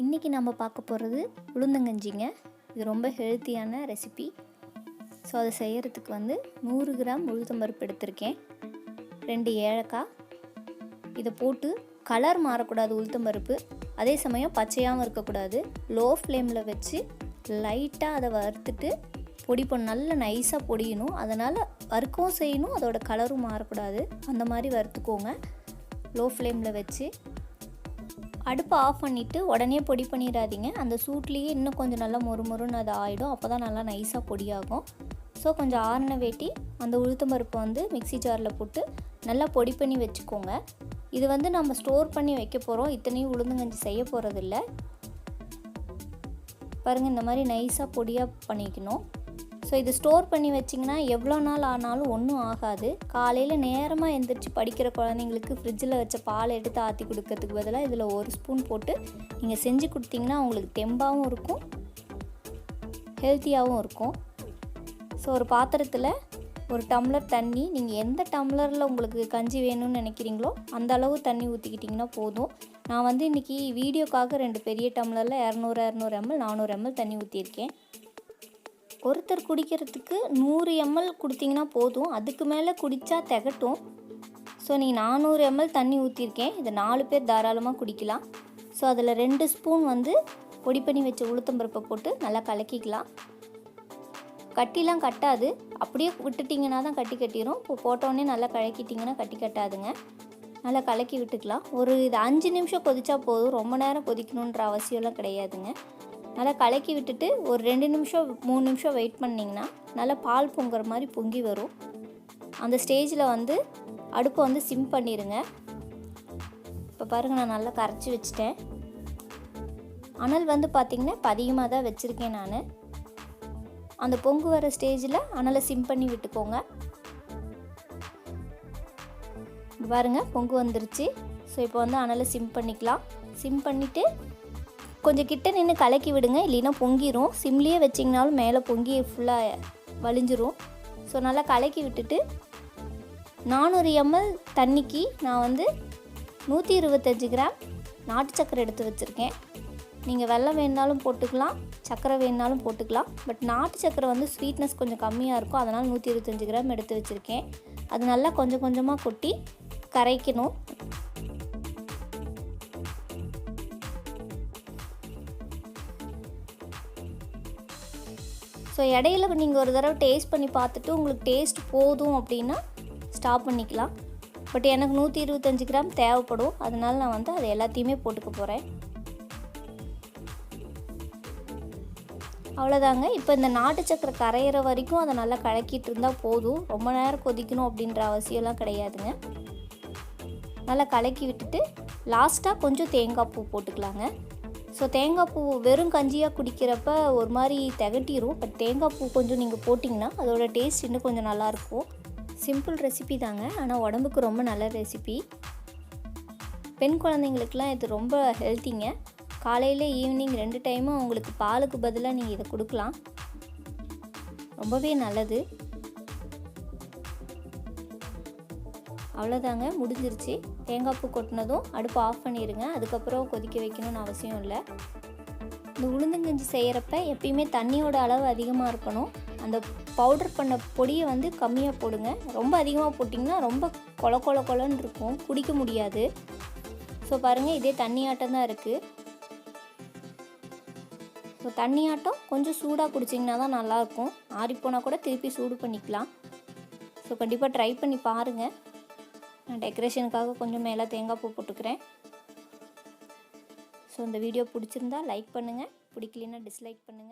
இன்றைக்கி நம்ம பார்க்க போகிறது உளுந்தங்கஞ்சிங்க. இது ரொம்ப ஹெல்த்தியான ரெசிபி. ஸோ அதை செய்கிறதுக்கு 100 கிராம் உளுத்தம்பருப்பு எடுத்திருக்கேன், 2 ஏலக்காய். இதை போட்டு கலர் மாறக்கூடாது உளுத்தம்பருப்பு, அதே சமயம் பச்சையாகவும் இருக்கக்கூடாது. லோ ஃப்ளேமில் வச்சு லைட்டாக அதை வறுத்துட்டு பொடி நல்ல நைஸாக பொடியணும். அதனால் வறுக்கவும் செய்யணும், அதோட கலரும் மாறக்கூடாது. அந்த மாதிரி வறுத்துக்கோங்க. லோ ஃப்ளேமில் வச்சு அடுப்பை ஆஃப் பண்ணிவிட்டு உடனே பொடி பண்ணிடாதீங்க. அந்த சூட்லேயே இன்னும் கொஞ்சம் நல்லா மொறுமொறுன்னு அது ஆகிடும். அப்போ தான் நல்லா நைஸாக பொடியாகும். ஸோ கொஞ்சம் ஆறின வேட்டி அந்த உளுத்தம்பருப்பை மிக்ஸி ஜாரில் போட்டு நல்லா பொடி பண்ணி வச்சுக்கோங்க. இது நம்ம ஸ்டோர் பண்ணி வைக்க போகிறோம், இத்தனையும் உளுந்தங்கஞ்சி செய்ய போகிறதில்ல. பாருங்கள், இந்த மாதிரி நைஸாக பொடியாக பண்ணிக்கணும். ஸோ இது ஸ்டோர் பண்ணி வச்சிங்கன்னா எவ்வளோ நாள் ஆனாலும் ஒன்றும் ஆகாது. காலையில் நேரமாக எழுந்திரிச்சு படிக்கிற குழந்தைங்களுக்கு ஃப்ரிட்ஜில் வச்ச பால் எடுத்து ஆற்றி கொடுக்கறதுக்கு பதிலாக இதில் 1 ஸ்பூன் போட்டு நீங்கள் செஞ்சு கொடுத்தீங்கன்னா உங்களுக்கு தெம்பாகவும் இருக்கும், ஹெல்த்தியாகவும் இருக்கும். ஸோ ஒரு பாத்திரத்தில் 1 டம்ளர் தண்ணி, நீங்கள் எந்த டம்ளரில் உங்களுக்கு கஞ்சி வேணும்னு நினைக்கிறீங்களோ அந்த அளவு தண்ணி ஊற்றிக்கிட்டிங்கன்னா போதும். நான் இன்றைக்கி வீடியோக்காக 2 பெரிய டம்ளரில் 200 ml 400 ml தண்ணி ஊற்றியிருக்கேன். ஒருத்தர் குடிக்கிறதுக்கு 100 ml கொடுத்தீங்கன்னா போதும், அதுக்கு மேலே குடித்தா திகட்டும். ஸோ நீங்கள் 400 ml தண்ணி ஊற்றிருக்கேன், இதை 4 பேர் தாராளமாக குடிக்கலாம். ஸோ அதில் 2 ஸ்பூன் பொடி பண்ணி வச்ச உளுத்தம்பருப்பை போட்டு நல்லா கலக்கிக்கலாம். கட்டிலாம் கட்டாது, அப்படியே விட்டுட்டிங்கன்னா தான் கட்டி கட்டிடும். இப்போ போட்டோடனே நல்லா கலக்கிட்டிங்கன்னா கட்டி கட்டாதுங்க. நல்லா கலக்கி விட்டுக்கலாம். இது 5 நிமிஷம் கொதிச்சா போதும், ரொம்ப நேரம் கொதிக்கணுன்ற அவசியம்லாம் கிடையாதுங்க. நல்லா கலக்கி விட்டுட்டு ஒரு 2 நிமிஷம் 3 நிமிஷம் வெயிட் பண்ணிங்கன்னா நல்லா பால் பொங்குற மாதிரி பொங்கி வரும். அந்த ஸ்டேஜில் அடுப்பை சிம் பண்ணிடுங்க. இப்போ பாருங்கள், நான் நல்லா கரைச்சி வச்சுட்டேன். அனல் பார்த்திங்கன்னா இப்போ அதிகமாக தான் வச்சுருக்கேன் நான். அந்த பொங்கு வர ஸ்டேஜில் அனலை சிம் பண்ணி விட்டுக்கோங்க. பாருங்கள், பொங்கு வந்துருச்சு. ஸோ இப்போ அனலை சிம் பண்ணிக்கலாம். சிம் பண்ணிவிட்டு கொஞ்சம் கிட்ட நின்று கலக்கி விடுங்க, இல்லைன்னா பொங்கிடும். சிம்லேயே வச்சிங்கனாலும் மேலே பொங்கி ஃபுல்லாக வலிஞ்சிரும். ஸோ நல்லா கலக்கி விட்டுட்டு 400 ml தண்ணிக்கு நான் 125 கிராம் நாட்டு சக்கரை எடுத்து வச்சுருக்கேன். நீங்கள் வெல்லம் வேணுனாலும் போட்டுக்கலாம், சக்கரை வேணுனாலும் போட்டுக்கலாம். பட் நாட்டு சக்கரை ஸ்வீட்னஸ் கொஞ்சம் கம்மியாக இருக்கும், அதனால் 125 கிராம் எடுத்து வச்சுருக்கேன். அது நல்லா கொஞ்சம் கொஞ்சமாக கொட்டி கரைக்கணும். ஸோ இடையில நீங்கள் ஒரு தடவை டேஸ்ட் பண்ணி பார்த்துட்டு உங்களுக்கு டேஸ்ட் போதும் அப்படின்னா ஸ்டாப் பண்ணிக்கலாம். பட் எனக்கு 125 கிராம் தேவைப்படும், அதனால் நான் அதை எல்லாத்தையுமே போட்டுக்க போகிறேன். அவ்வளோதாங்க. இப்போ இந்த நாட்டு சக்கரை கரையிற வரைக்கும் அதை நல்லா கலக்கிட்டு இருந்தால் போதும், ரொம்ப நேரம் கொதிக்கணும் அப்படின்ற அவசியம்லாம் கிடையாதுங்க. நல்லா கலக்கி விட்டுட்டு லாஸ்ட்டாக கொஞ்சம் தேங்காய் பூ போட்டுக்கலாங்க. ஸோ தேங்காய் பூ வெறும் கஞ்சியாக குடிக்கிறப்ப ஒரு மாதிரி திகட்டிடும். பட் தேங்காய் பூ கொஞ்சம் நீங்கள் போட்டிங்கன்னா அதோட டேஸ்ட் இன்னும் கொஞ்சம் நல்லாயிருக்கும். சிம்பிள் ரெசிபி தாங்க, ஆனால் உடம்புக்கு ரொம்ப நல்ல ரெசிபி. பெண் குழந்தைங்களுக்கெலாம் இது ரொம்ப ஹெல்த்திங்க. காலையில் ஈவினிங் 2 டைமும் அவங்களுக்கு பாலுக்கு பதிலாக நீங்கள் இதை கொடுக்கலாம், ரொம்பவே நல்லது. அவ்வளோதாங்க, முடிஞ்சிருச்சு. தேங்காய் பூ கொட்டினதும் அடுப்பு ஆஃப் பண்ணிடுங்க. அதுக்கப்புறம் கொதிக்க வைக்கணும்னு அவசியம் இல்லை. இந்த உளுந்தங்கஞ்சி செய்கிறப்ப எப்பயுமே தண்ணியோட அளவு அதிகமாக இருக்கணும். அந்த பவுடர் பண்ண பொடியை கம்மியாக போடுங்க. ரொம்ப அதிகமாக போட்டிங்கன்னா ரொம்ப கொலன்னு இருக்கும், குடிக்க முடியாது. ஸோ பாருங்கள், இதே தண்ணியாட்டம் தான் இருக்குது. ஸோ தண்ணியாட்டம் கொஞ்சம் சூடாக குடிச்சிங்கன்னா தான் நல்லாயிருக்கும். ஆறிப்போனால் கூட திருப்பி சூடு பண்ணிக்கலாம். ஸோ கண்டிப்பாக ட்ரை பண்ணி பாருங்கள். நான் டெக்கரேஷனுக்காக கொஞ்சம் மேலே தேங்காய் பூ போட்டுக்கிறேன். ஸோ இந்த வீடியோ பிடிச்சிருந்தா லைக் பண்ணுங்கள், பிடிக்கலன்னா டிஸ்லைக் பண்ணுங்கள்.